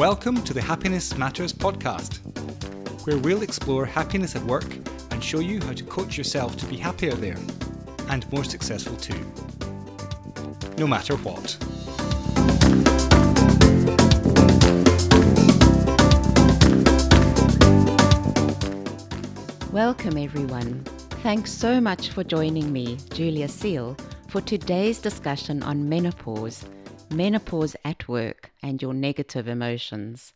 Welcome to the Happiness Matters podcast, where we'll explore happiness at work and show you how to coach yourself to be happier there and more successful too, no matter what. Welcome everyone. Thanks so much for joining me, Julia Seal, for today's discussion on menopause at work, and your negative emotions.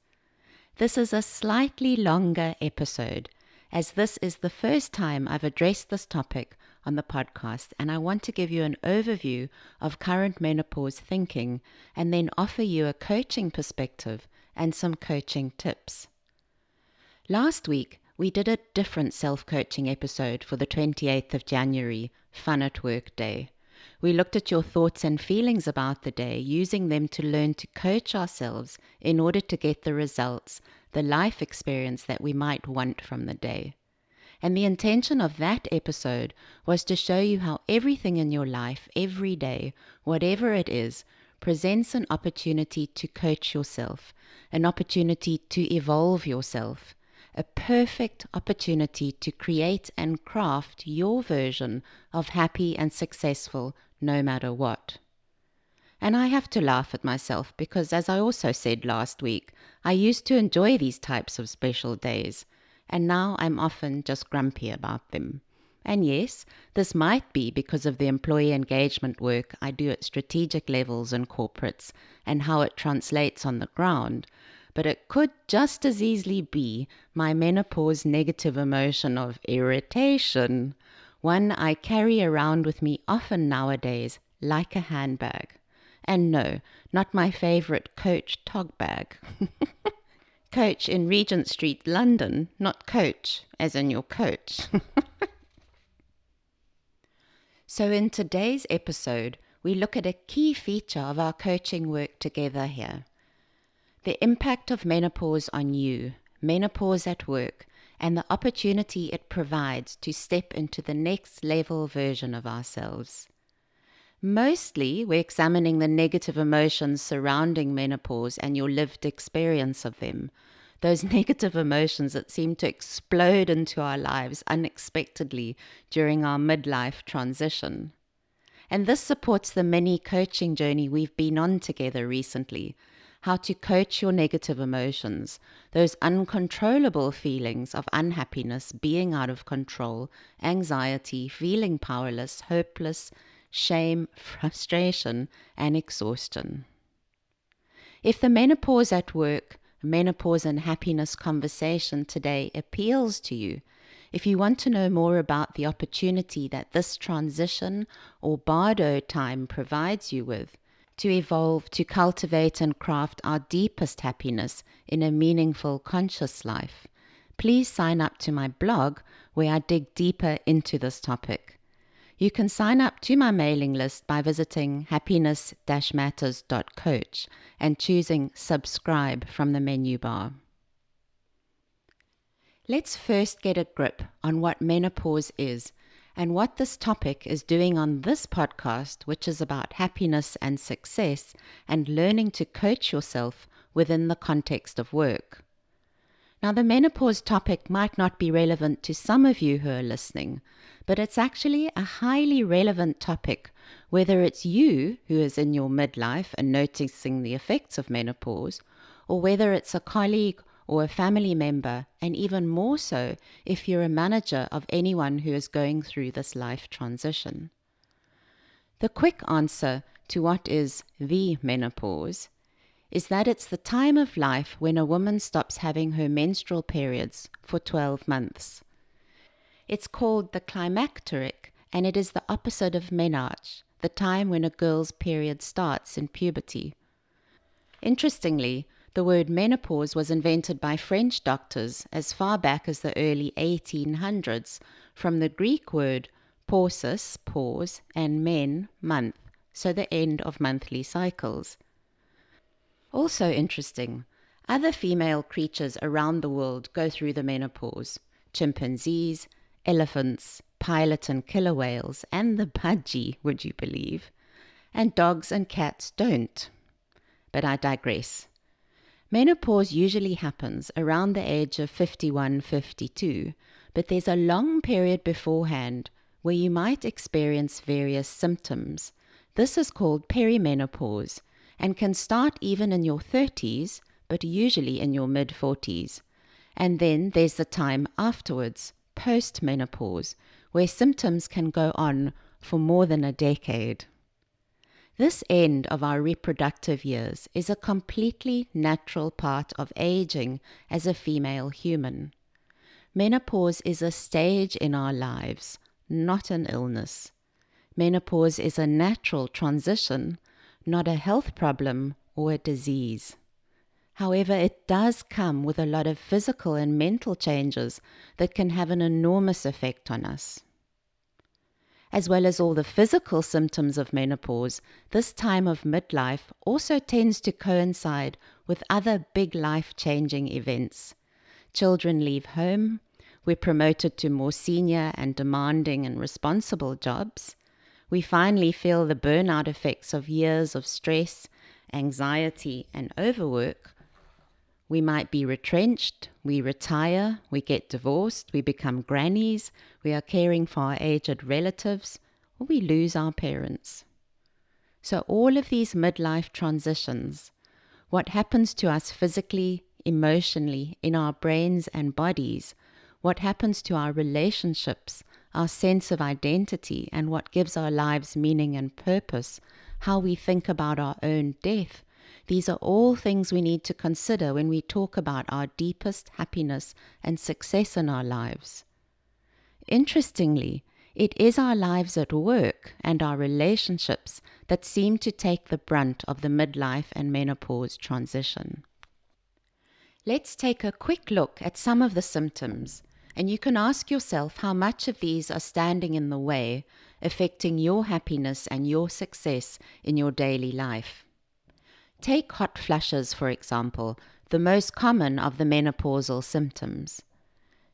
This is a slightly longer episode, as this is the first time I've addressed this topic on the podcast, and I want to give you an overview of current menopause thinking and then offer you a coaching perspective and some coaching tips. Last week, we did a different self-coaching episode for the 28th of January, Fun at Work Day. We looked at your thoughts and feelings about the day, using them to learn to coach ourselves in order to get the results, the life experience that we might want from the day. And the intention of that episode was to show you how everything in your life, every day, whatever it is, presents an opportunity to coach yourself, an opportunity to evolve yourself, a perfect opportunity to create and craft your version of happy and successful no matter what. And I have to laugh at myself because, as I also said last week, I used to enjoy these types of special days, and now I'm often just grumpy about them. And yes, this might be because of the employee engagement work I do at strategic levels in corporates and how it translates on the ground, but it could just as easily be my menopause negative emotion of irritation, one I carry around with me often nowadays like a handbag. And no, not my favorite Coach tog bag. Coach in Regent Street, London, not Coach, as in your coach. So in today's episode, we look at a key feature of our coaching work together here. The impact of menopause on you, menopause at work, and the opportunity it provides to step into the next level version of ourselves. Mostly, we're examining the negative emotions surrounding menopause and your lived experience of them. Those negative emotions that seem to explode into our lives unexpectedly during our midlife transition. And this supports the mini coaching journey we've been on together recently. How to coach your negative emotions, those uncontrollable feelings of unhappiness, being out of control, anxiety, feeling powerless, hopeless, shame, frustration, and exhaustion. If the menopause at work, menopause and happiness conversation today appeals to you, if you want to know more about the opportunity that this transition or bardo time provides you with, to evolve, to cultivate and craft our deepest happiness in a meaningful, conscious life, please sign up to my blog where I dig deeper into this topic. You can sign up to my mailing list by visiting Happiness-Matters.coach and choosing subscribe from the menu bar. Let's first get a grip on what menopause is and what this topic is doing on this podcast, which is about happiness and success and learning to coach yourself within the context of work. Now, the menopause topic might not be relevant to some of you who are listening, but it's actually a highly relevant topic, whether it's you who is in your midlife and noticing the effects of menopause, or whether it's a colleague or a family member, and even more so if you're a manager of anyone who is going through this life transition. The quick answer to what is the menopause is that it's the time of life when a woman stops having her menstrual periods for 12 months. It's called the climacteric, and it is the opposite of menarche, the time when a girl's period starts in puberty. Interestingly, the word menopause was invented by French doctors as far back as the early 1800s from the Greek word pausis, pause, and men, month, so the end of monthly cycles. Also interesting, other female creatures around the world go through the menopause. Chimpanzees, elephants, pilot and killer whales, and the budgie, would you believe? And dogs and cats don't. But I digress. Menopause usually happens around the age of 51, 52, but there's a long period beforehand where you might experience various symptoms. This is called perimenopause and can start even in your 30s, but usually in your mid-40s. And then there's the time afterwards, post-menopause, where symptoms can go on for more than a decade. This end of our reproductive years is a completely natural part of aging as a female human. Menopause is a stage in our lives, not an illness. Menopause is a natural transition, not a health problem or a disease. However, it does come with a lot of physical and mental changes that can have an enormous effect on us. As well as all the physical symptoms of menopause, this time of midlife also tends to coincide with other big life-changing events. Children leave home, we're promoted to more senior and demanding and responsible jobs. We finally feel the burnout effects of years of stress, anxiety, and overwork. We might be retrenched, we retire, we get divorced, we become grannies, we are caring for our aged relatives, or we lose our parents. So all of these midlife transitions, what happens to us physically, emotionally, in our brains and bodies, what happens to our relationships, our sense of identity, and what gives our lives meaning and purpose, how we think about our own death, these are all things we need to consider when we talk about our deepest happiness and success in our lives. Interestingly, it is our lives at work and our relationships that seem to take the brunt of the midlife and menopause transition. Let's take a quick look at some of the symptoms, and you can ask yourself how much of these are standing in the way, affecting your happiness and your success in your daily life. Take hot flushes, for example, the most common of the menopausal symptoms.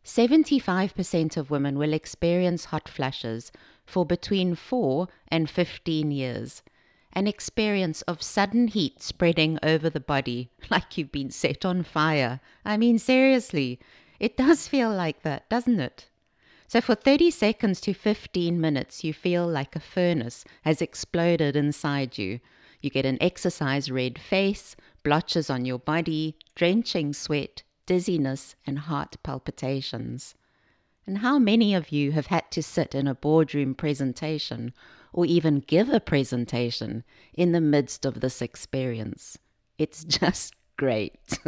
75% of women will experience hot flushes for between 4 and 15 years, an experience of sudden heat spreading over the body like you've been set on fire. I mean, seriously, it does feel like that, doesn't it? So for 30 seconds to 15 minutes, you feel like a furnace has exploded inside you. You get an exercise red face, blotches on your body, drenching sweat, dizziness, and heart palpitations. And how many of you have had to sit in a boardroom presentation or even give a presentation in the midst of this experience? It's just great.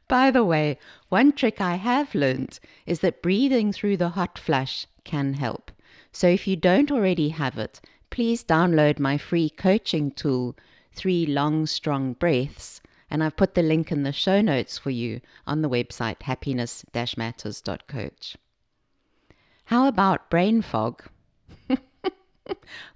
By the way, one trick I have learned is that breathing through the hot flush can help. So if you don't already have it, please download my free coaching tool, 3 Long Strong Breaths, and I've put the link in the show notes for you on the website Happiness-Matters.coach. How about brain fog?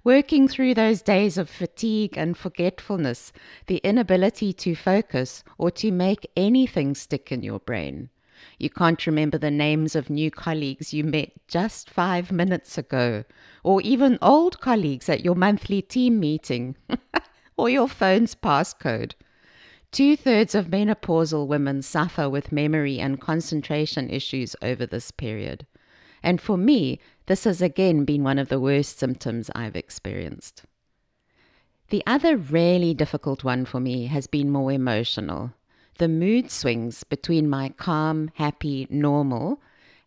Working through those days of fatigue and forgetfulness, the inability to focus or to make anything stick in your brain. You can't remember the names of new colleagues you met just 5 minutes ago, or even old colleagues at your monthly team meeting, or your phone's passcode. 2/3 of menopausal women suffer with memory and concentration issues over this period. And for me, this has again been one of the worst symptoms I've experienced. The other really difficult one for me has been more emotional. The mood swings between my calm, happy, normal,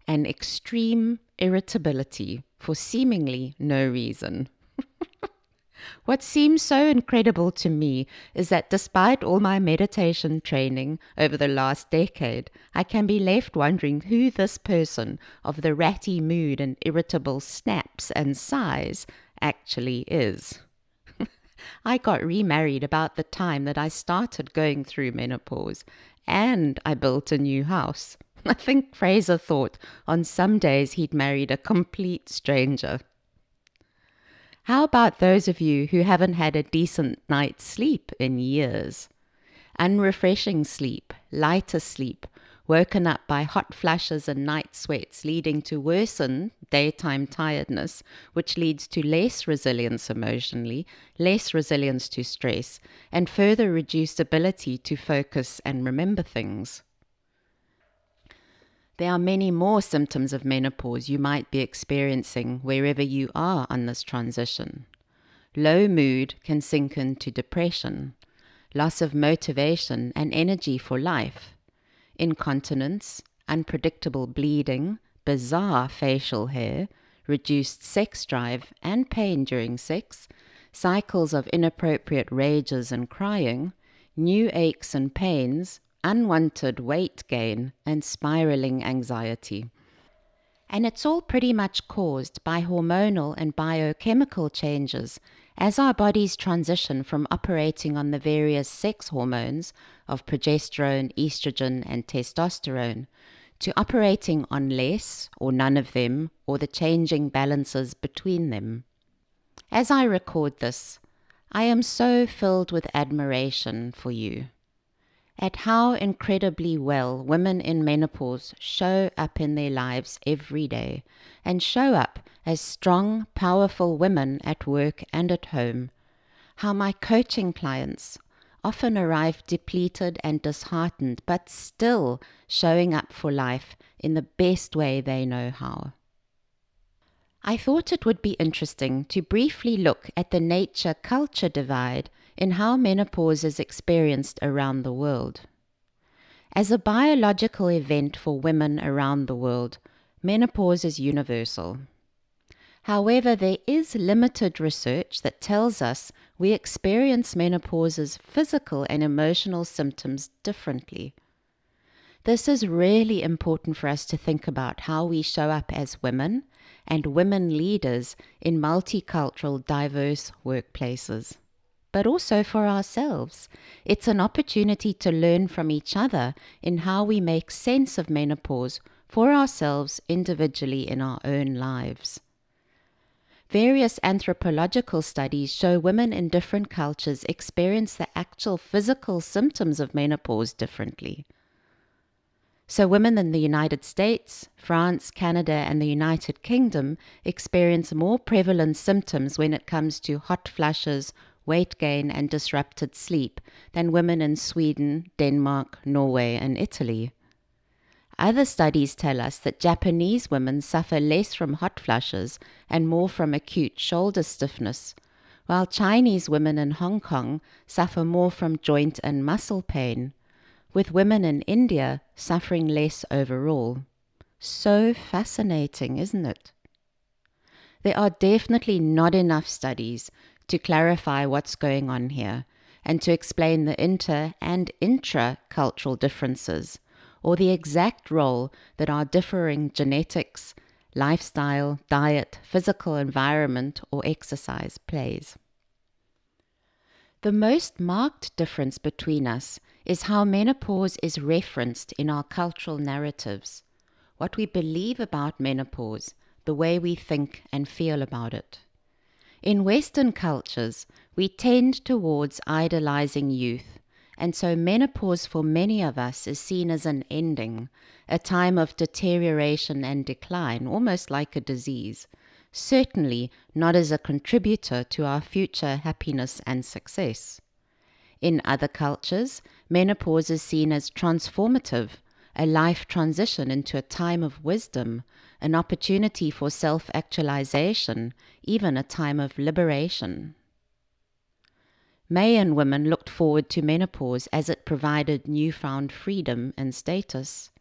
and extreme irritability for seemingly no reason. What seems so incredible to me is that despite all my meditation training over the last decade, I can be left wondering who this person of the ratty mood and irritable snaps and sighs actually is. I got remarried about the time that I started going through menopause, and I built a new house. I think Fraser thought on some days he'd married a complete stranger. How about those of you who haven't had a decent night's sleep in years? Unrefreshing sleep, lighter sleep, woken up by hot flushes and night sweats, leading to worsened daytime tiredness, which leads to less resilience emotionally, less resilience to stress, and further reduced ability to focus and remember things. There are many more symptoms of menopause you might be experiencing wherever you are on this transition. Low mood can sink into depression, loss of motivation and energy for life, incontinence, unpredictable bleeding, bizarre facial hair, reduced sex drive and pain during sex, cycles of inappropriate rages and crying, new aches and pains, unwanted weight gain, and spiraling anxiety. And it's all pretty much caused by hormonal and biochemical changes as our bodies transition from operating on the various sex hormones of progesterone, estrogen, and testosterone to operating on less or none of them, or the changing balances between them. As I record this, I am so filled with admiration for you at how incredibly well women in menopause show up in their lives every day and show up as strong, powerful women at work and at home. How my coaching clients often arrive depleted and disheartened, but still showing up for life in the best way they know how. I thought it would be interesting to briefly look at the nature-culture divide in how menopause is experienced around the world. As a biological event for women around the world, menopause is universal. However, there is limited research that tells us we experience menopause's physical and emotional symptoms differently. This is really important for us to think about how we show up as women and women leaders in multicultural, diverse workplaces. But also for ourselves. It's an opportunity to learn from each other in how we make sense of menopause for ourselves individually in our own lives. Various anthropological studies show women in different cultures experience the actual physical symptoms of menopause differently. So women in the United States, France, Canada, and the United Kingdom experience more prevalent symptoms when it comes to hot flushes, weight gain, and disrupted sleep than women in Sweden, Denmark, Norway, and Italy. Other studies tell us that Japanese women suffer less from hot flushes and more from acute shoulder stiffness, while Chinese women in Hong Kong suffer more from joint and muscle pain, with women in India suffering less overall. So fascinating, isn't it? There are definitely not enough studies to clarify what's going on here and to explain the inter- and intra-cultural differences or the exact role that our differing genetics, lifestyle, diet, physical environment, or exercise plays. The most marked difference between us is how menopause is referenced in our cultural narratives, what we believe about menopause, the way we think and feel about it. In Western cultures, we tend towards idolizing youth, and so menopause for many of us is seen as an ending, a time of deterioration and decline, almost like a disease. Certainly not as a contributor to our future happiness and success. In other cultures, menopause is seen as transformative, a life transition into a time of wisdom, an opportunity for self-actualization, even a time of liberation. Mayan women looked forward to menopause as it provided newfound freedom and status.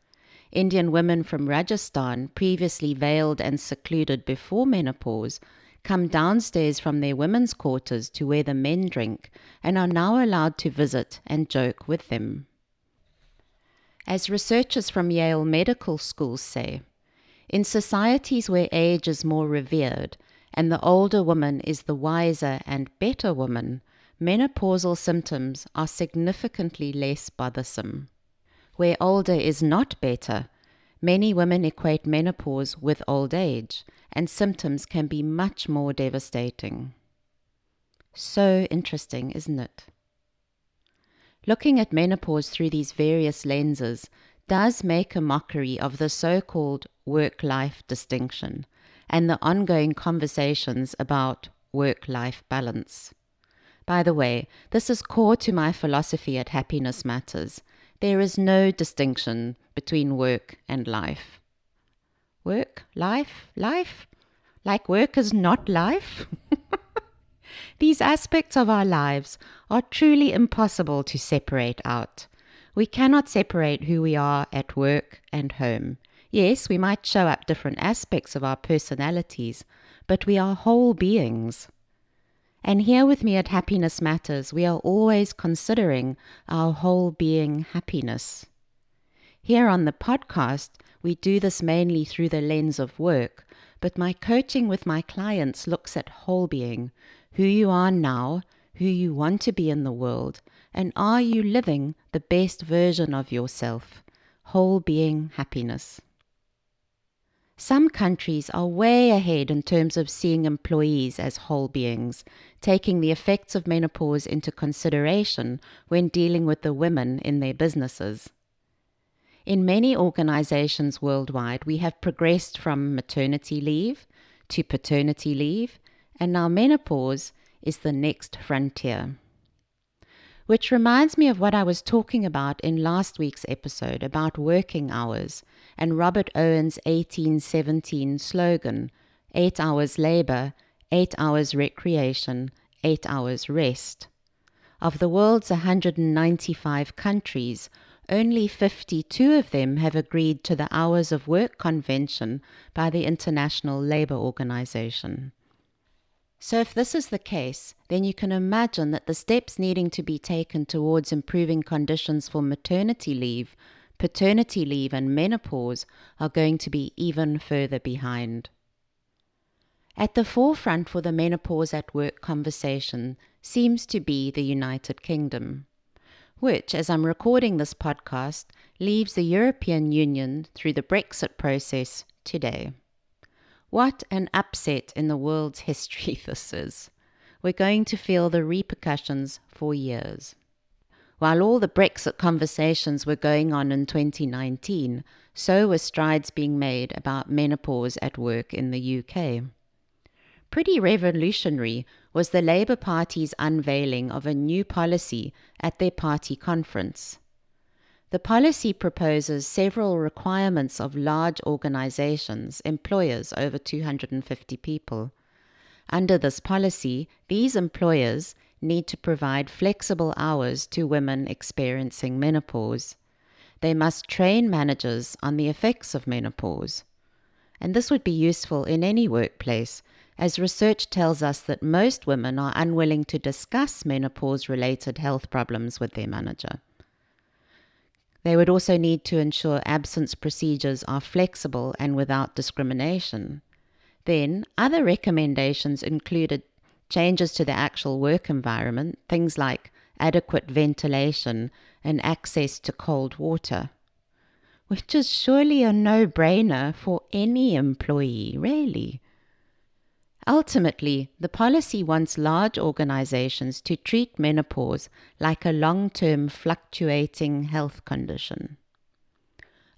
Indian women from Rajasthan, previously veiled and secluded before menopause, come downstairs from their women's quarters to where the men drink and are now allowed to visit and joke with them. As researchers from Yale Medical School say, in societies where age is more revered and the older woman is the wiser and better woman, menopausal symptoms are significantly less bothersome. Where older is not better, many women equate menopause with old age, and symptoms can be much more devastating. So interesting, isn't it? Looking at menopause through these various lenses does make a mockery of the so-called work-life distinction and the ongoing conversations about work-life balance. By the way, this is core to my philosophy at Happiness Matters. There is no distinction between work and life. Work, life, life? Like work is not life? These aspects of our lives are truly impossible to separate out. We cannot separate who we are at work and home. Yes, we might show up different aspects of our personalities, but we are whole beings. And here with me at Happiness Matters, we are always considering our whole being happiness. Here on the podcast, we do this mainly through the lens of work, but my coaching with my clients looks at whole being, who you are now, who you want to be in the world, and are you living the best version of yourself? Whole being happiness. Some countries are way ahead in terms of seeing employees as whole beings, taking the effects of menopause into consideration when dealing with the women in their businesses. In many organizations worldwide, we have progressed from maternity leave to paternity leave, and now menopause is the next frontier. Which reminds me of what I was talking about in last week's episode about working hours and Robert Owen's 1817 slogan, 8 hours labor, 8 hours recreation, 8 hours rest. Of the world's 195 countries, only 52 of them have agreed to the hours of work convention by the International Labour Organization. So if this is the case, then you can imagine that the steps needing to be taken towards improving conditions for maternity leave, paternity leave, and menopause are going to be even further behind. At the forefront for the menopause at work conversation seems to be the United Kingdom, which, as I'm recording this podcast, leaves the European Union through the Brexit process today. What an upset in the world's history this is. We're going to feel the repercussions for years. While all the Brexit conversations were going on in 2019, so were strides being made about menopause at work in the UK. Pretty revolutionary was the Labour Party's unveiling of a new policy at their party conference. The policy proposes several requirements of large organizations, employers over 250 people. Under this policy, these employers need to provide flexible hours to women experiencing menopause. They must train managers on the effects of menopause. And this would be useful in any workplace, as research tells us that most women are unwilling to discuss menopause-related health problems with their manager. They would also need to ensure absence procedures are flexible and without discrimination. Then, other recommendations included changes to the actual work environment, things like adequate ventilation and access to cold water, which is surely a no-brainer for any employee, really. Ultimately, the policy wants large organizations to treat menopause like a long-term fluctuating health condition.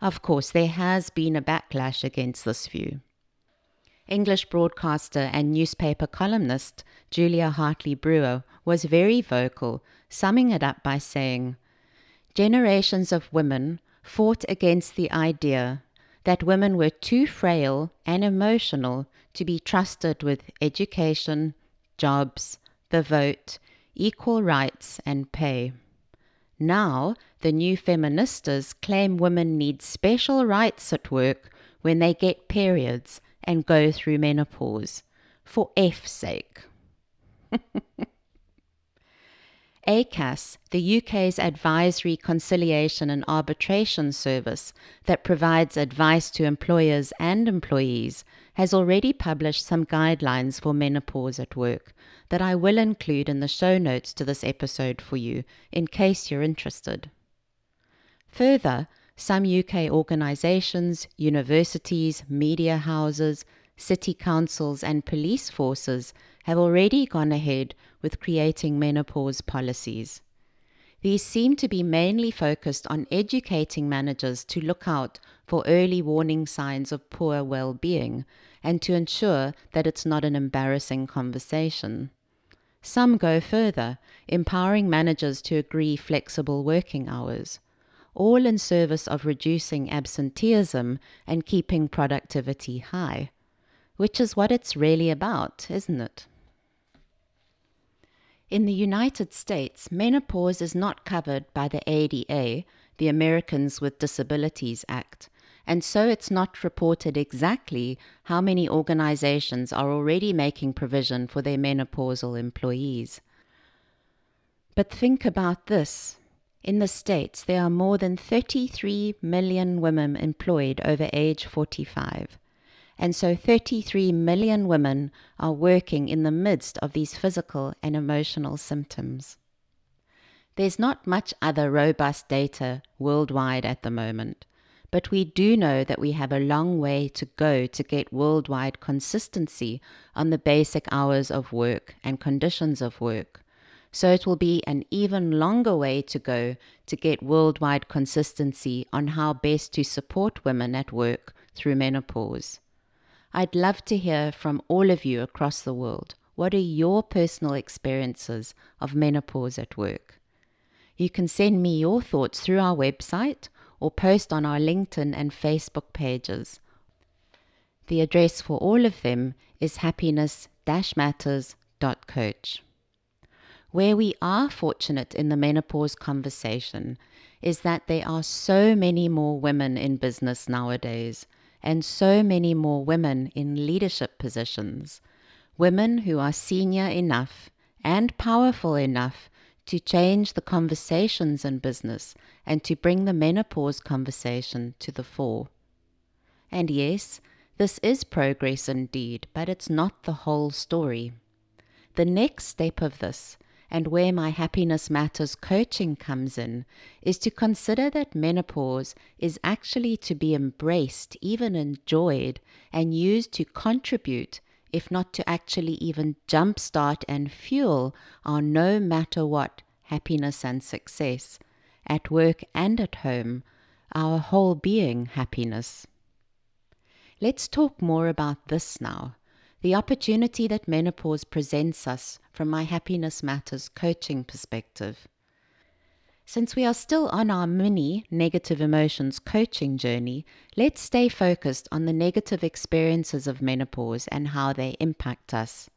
Of course, there has been a backlash against this view. English broadcaster and newspaper columnist Julia Hartley-Brewer was very vocal, summing it up by saying, "Generations of women fought against the idea that women were too frail and emotional to be trusted with education, jobs, the vote, equal rights, and pay. Now, the new feministas claim women need special rights at work when they get periods and go through menopause. For F's sake." ACAS, the UK's advisory, conciliation and arbitration service that provides advice to employers and employees, has already published some guidelines for menopause at work that I will include in the show notes to this episode for you in case you're interested. Further, some UK organisations, universities, media houses, city councils and police forces have already gone ahead with creating menopause policies. These seem to be mainly focused on educating managers to look out for early warning signs of poor well-being and to ensure that it's not an embarrassing conversation. Some go further, empowering managers to agree flexible working hours, all in service of reducing absenteeism and keeping productivity high, which is what it's really about, isn't it? In the United States, menopause is not covered by the ADA, the Americans with Disabilities Act, and so it's not reported exactly how many organizations are already making provision for their menopausal employees. But think about this. In the States, there are more than 33 million women employed over age 45. And so 33 million women are working in the midst of these physical and emotional symptoms. There's not much other robust data worldwide at the moment, but we do know that we have a long way to go to get worldwide consistency on the basic hours of work and conditions of work. So it will be an even longer way to go to get worldwide consistency on how best to support women at work through menopause. I'd love to hear from all of you across the world. What are your personal experiences of menopause at work? You can send me your thoughts through our website or post on our LinkedIn and Facebook pages. The address for all of them is Happiness-Matters.coach. Where we are fortunate in the menopause conversation is that there are so many more women in business nowadays, and so many more women in leadership positions, women who are senior enough and powerful enough to change the conversations in business and to bring the menopause conversation to the fore. And yes, this is progress indeed, but it's not the whole story. The next step of this, and where my Happiness Matters coaching comes in, is to consider that menopause is actually to be embraced, even enjoyed, and used to contribute, if not to actually even jumpstart and fuel our no matter what happiness and success, at work and at home, our whole being happiness. Let's talk more about this now. The opportunity that menopause presents us from my Happiness Matters coaching perspective. Since we are still on our mini negative emotions coaching journey, let's stay focused on the negative experiences of menopause and how they impact us.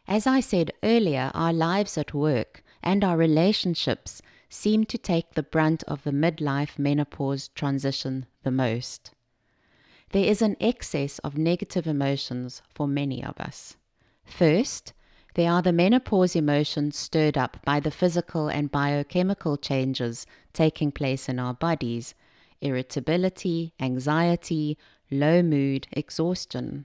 As I said earlier, our lives at work and our relationships seem to take the brunt of the midlife menopause transition the most. There is an excess of negative emotions for many of us. First, there are the menopause emotions stirred up by the physical and biochemical changes taking place in our bodies: irritability, anxiety, low mood, exhaustion.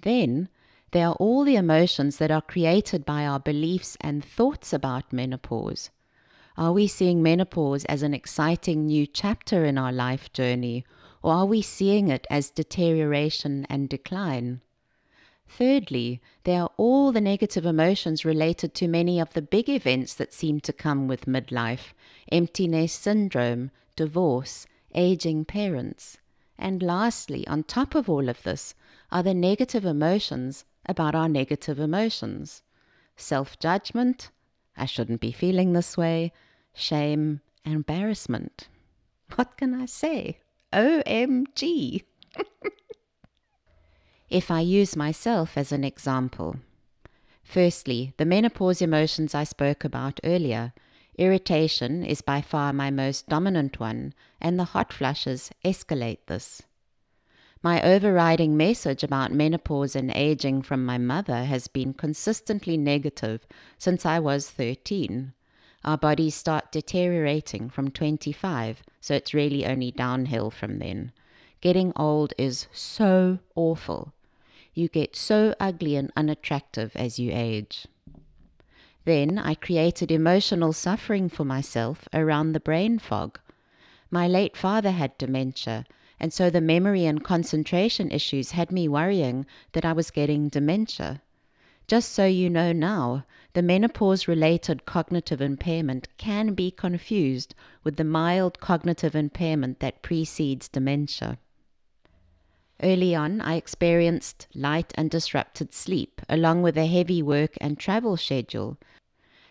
Then, there are all the emotions that are created by our beliefs and thoughts about menopause. Are we seeing menopause as an exciting new chapter in our life journey, or are we seeing it as deterioration and decline? Thirdly, there are all the negative emotions related to many of the big events that seem to come with midlife: empty nest syndrome, divorce, aging parents. And lastly, on top of all of this, are the negative emotions about our negative emotions: self-judgment, I shouldn't be feeling this way, shame, and embarrassment. What can I say? OMG! If I use myself as an example. Firstly, the menopause emotions I spoke about earlier. Irritation is by far my most dominant one, and the hot flushes escalate this. My overriding message about menopause and aging from my mother has been consistently negative since I was 13. Our bodies start deteriorating from 25, so it's really only downhill from then. Getting old is so awful. You get so ugly and unattractive as you age. Then I created emotional suffering for myself around the brain fog. My late father had dementia, and so the memory and concentration issues had me worrying that I was getting dementia. Just so you know now, the menopause-related cognitive impairment can be confused with the mild cognitive impairment that precedes dementia. Early on, I experienced light and disrupted sleep, along with a heavy work and travel schedule.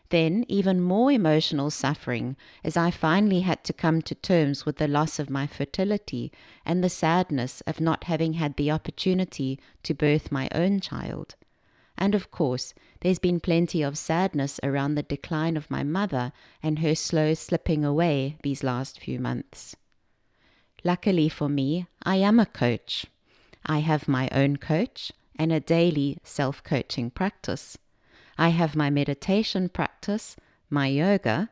Then, even more emotional suffering, as I finally had to come to terms with the loss of my fertility and the sadness of not having had the opportunity to birth my own child. And of course, there's been plenty of sadness around the decline of my mother and her slow slipping away these last few months. Luckily for me, I am a coach. I have my own coach and a daily self-coaching practice. I have my meditation practice, my yoga,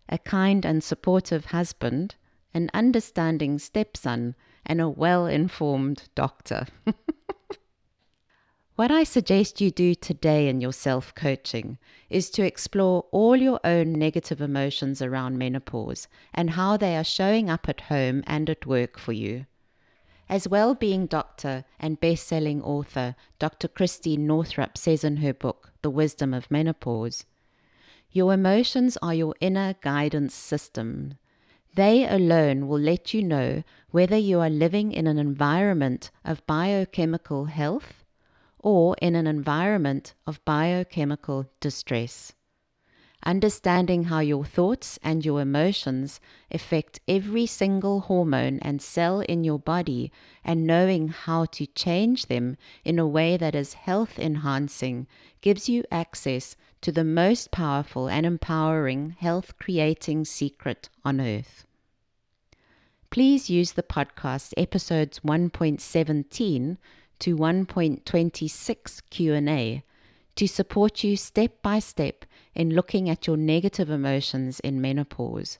a kind and supportive husband, an understanding stepson, and a well-informed doctor. What I suggest you do today in your self-coaching is to explore all your own negative emotions around menopause and how they are showing up at home and at work for you. As well-being doctor and best-selling author Dr. Christine Northrup says in her book, The Wisdom of Menopause, your emotions are your inner guidance system. They alone will let you know whether you are living in an environment of biochemical health or in an environment of biochemical distress. Understanding how your thoughts and your emotions affect every single hormone and cell in your body and knowing how to change them in a way that is health enhancing gives you access to the most powerful and empowering health creating secret on earth. Please use the podcast episodes 1.17 to 1.26 Q&A to support you step by step in looking at your negative emotions in menopause.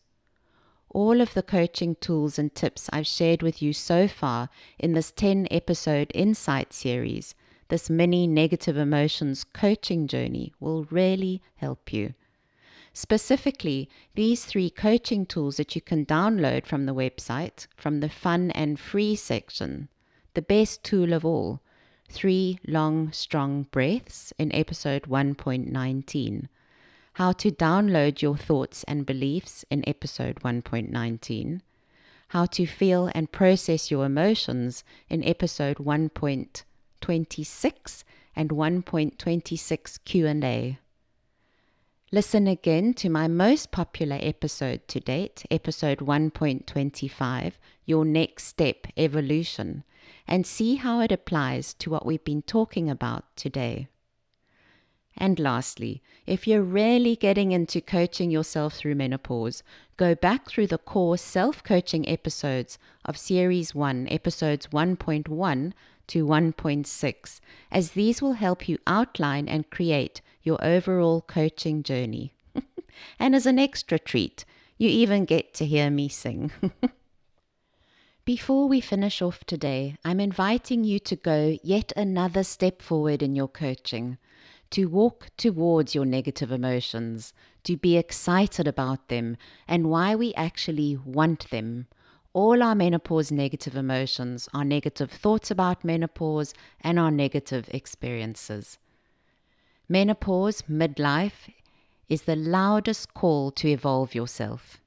All of the coaching tools and tips I've shared with you so far in this 10-episode Insight series, this mini negative emotions coaching journey, will really help you. Specifically, these 3 coaching tools that you can download from the website, from the fun and free section. The best tool of all, 3 long, strong breaths in episode 1.19. How to download your thoughts and beliefs in episode 1.19. How to feel and process your emotions in episode 1.26 and 1.26 Q&A. Listen again to my most popular episode to date, episode 1.25, Your Next Step Evolution, and see how it applies to what we've been talking about today. And lastly, if you're really getting into coaching yourself through menopause, go back through the core self-coaching episodes of Series 1, episodes 1.1 to 1.6, as these will help you outline and create your overall coaching journey. And as an extra treat, you even get to hear me sing. Before we finish off today, I'm inviting you to go yet another step forward in your coaching, to walk towards your negative emotions, to be excited about them and why we actually want them. All our menopause negative emotions are negative thoughts about menopause and our negative experiences. Menopause, midlife, is the loudest call to evolve yourself.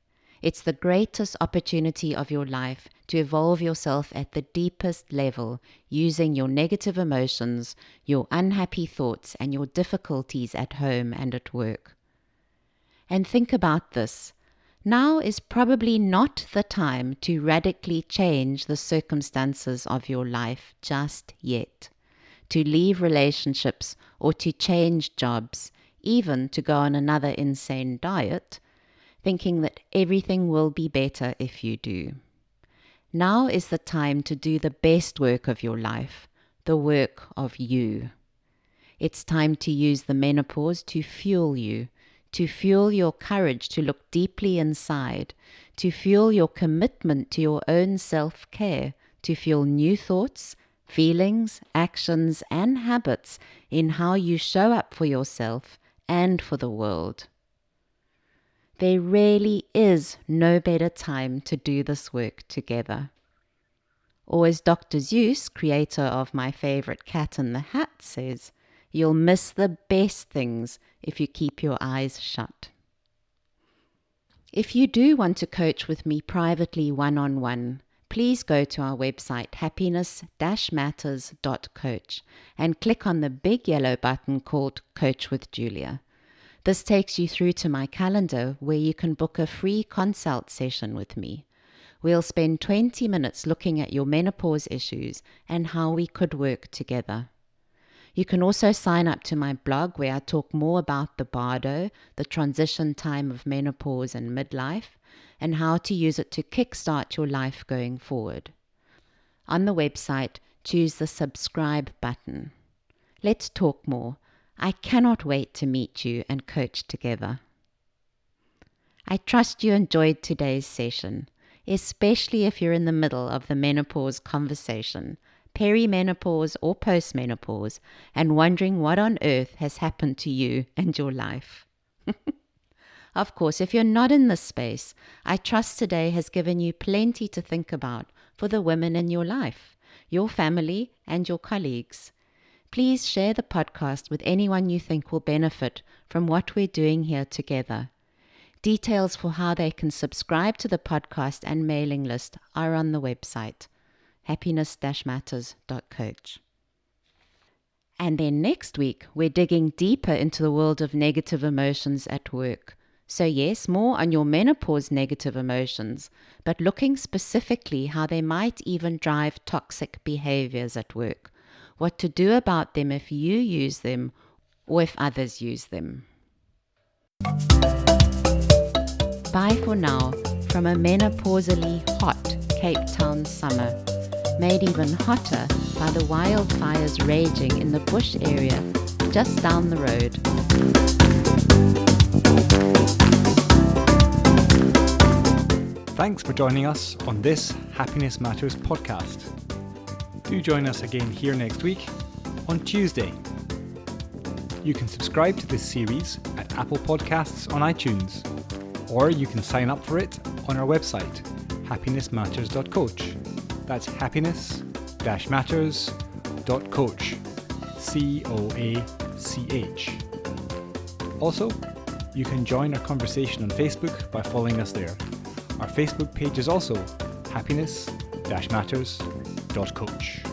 It's the greatest opportunity of your life to evolve yourself at the deepest level, using your negative emotions, your unhappy thoughts, and your difficulties at home and at work. And think about this. Now is probably not the time to radically change the circumstances of your life just yet. To leave relationships or to change jobs, even to go on another insane diet, thinking that everything will be better if you do. Now is the time to do the best work of your life, the work of you. It's time to use the menopause to fuel you, to fuel your courage to look deeply inside, to fuel your commitment to your own self-care, to fuel new thoughts, feelings, actions, and habits in how you show up for yourself and for the world. There really is no better time to do this work together. Or as Dr. Seuss, creator of my favorite Cat in the Hat, says, You'll miss the best things if you keep your eyes shut. If you do want to coach with me privately one-on-one, please go to our website Happiness-Matters.coach and click on the big yellow button called Coach with Julia. This takes you through to my calendar where you can book a free consult session with me. We'll spend 20 minutes looking at your menopause issues and how we could work together. You can also sign up to my blog where I talk more about the bardo, the transition time of menopause and midlife, and how to use it to kickstart your life going forward. On the website, choose the subscribe button. Let's talk more. I cannot wait to meet you and coach together. I trust you enjoyed today's session, especially if you're in the middle of the menopause conversation, perimenopause or postmenopause, and wondering what on earth has happened to you and your life. Of course, if you're not in this space, I trust today has given you plenty to think about for the women in your life, your family, and your colleagues. Please share the podcast with anyone you think will benefit from what we're doing here together. Details for how they can subscribe to the podcast and mailing list are on the website, Happiness-Matters.coach. And then next week, we're digging deeper into the world of negative emotions at work. So yes, more on your menopause negative emotions, but looking specifically how they might even drive toxic behaviors at work, what to do about them if you use them or if others use them. Bye for now from a menopausally hot Cape Town summer, made even hotter by the wildfires raging in the bush area just down the road. Thanks for joining us on this Happiness Matters podcast. Do join us again here next week on Tuesday. You can subscribe to this series at Apple Podcasts on iTunes, or you can sign up for it on our website, Happiness-Matters.coach. That's Happiness-Matters.coach. COACH. Also, you can join our conversation on Facebook by following us there. Our Facebook page is also Happiness-Matters.coach.